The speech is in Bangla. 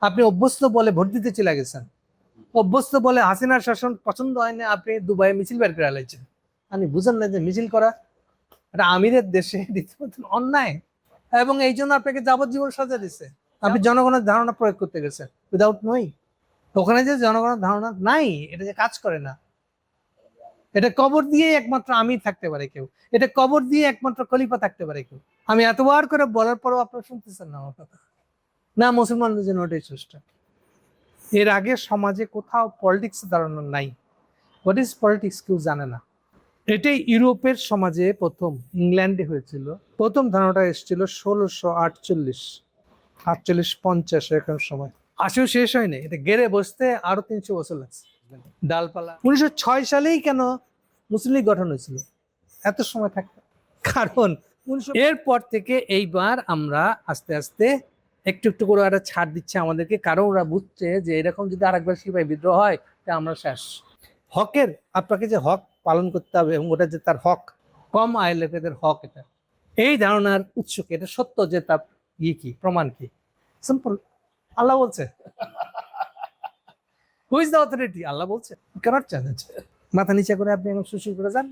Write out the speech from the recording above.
আপনি অভ্যস্ত বলে ভোট দিতে চলে গেছেন, অভ্যস্ত বলে হাসিনার শাসন পছন্দ হয় না, আপনি দুবাইয়ে মিছিল বের করে আলাইছেন। আপনি বুঝেন না যে মিছিল করা এটা আমিরের দেশে রীতিমতো অন্যায়, এবং এই জন্য আপনাকে যাবজ্জীবন সাজা দিচ্ছে। আপনি জনগণের ধারণা প্রয়োগ করতে গেছেন উইদাউট নোই। ওখানে যে জনগণের ধারণা নাই, এটা যে কাজ করে না, এটা কবর দিয়ে একমাত্র আমি থাকতে পারে কেউ, এটা কবর দিয়ে একমাত্র খলিফা থাকতে পারে কেউ। আমি এতবার করে বলার পরেও আপনারা শুনতেছেন না আমার কথা। না, মুসলমানদের জন্য ওটাই চেষ্টা। এর আগে সমাজে কোথাও পলিটিক্স ধারণা নাই। হোয়াট ইজ পলিটিক্স কেউ জানে না। এটাই ইউরোপের সমাজে প্রথম, ইংল্যান্ডে হয়েছিল প্রথম। ধারণাটা এসেছিল 1648-50 এরকম সময়। আসেও শেষ হয়নি, এটা গেড়ে বসতে আরো 300 বছর লাগছে। ডালপালা 1906 সালেই কেন মুসলিম লীগ গঠন হয়েছিল, এত সময় থাকতে? কারণ এরপর থেকে এইবার আমরা আস্তে আস্তে একটু একটু করে একটা ছাড় দিচ্ছে আমাদেরকে, কারণ ওরা বুঝছে যে এরকম যদি আরেকবার সিপাহী বিদ্রোহ হয় তা আমরা শেষ। হকের, আপনাকে যে হক পালন করতে হবে এবং ওটা যে তার হক, কম আয়ের লোকেদের হক, এটা এই ধারণার উৎস কি? এটা সত্য যে তার কি প্রমাণ কি? সিম্পল, আল্লাহ বলছে। Who is the authority? Allah বলছে। Cannot challenge. মাথা নিচে করে আপনি এখন সুশীল করে যান।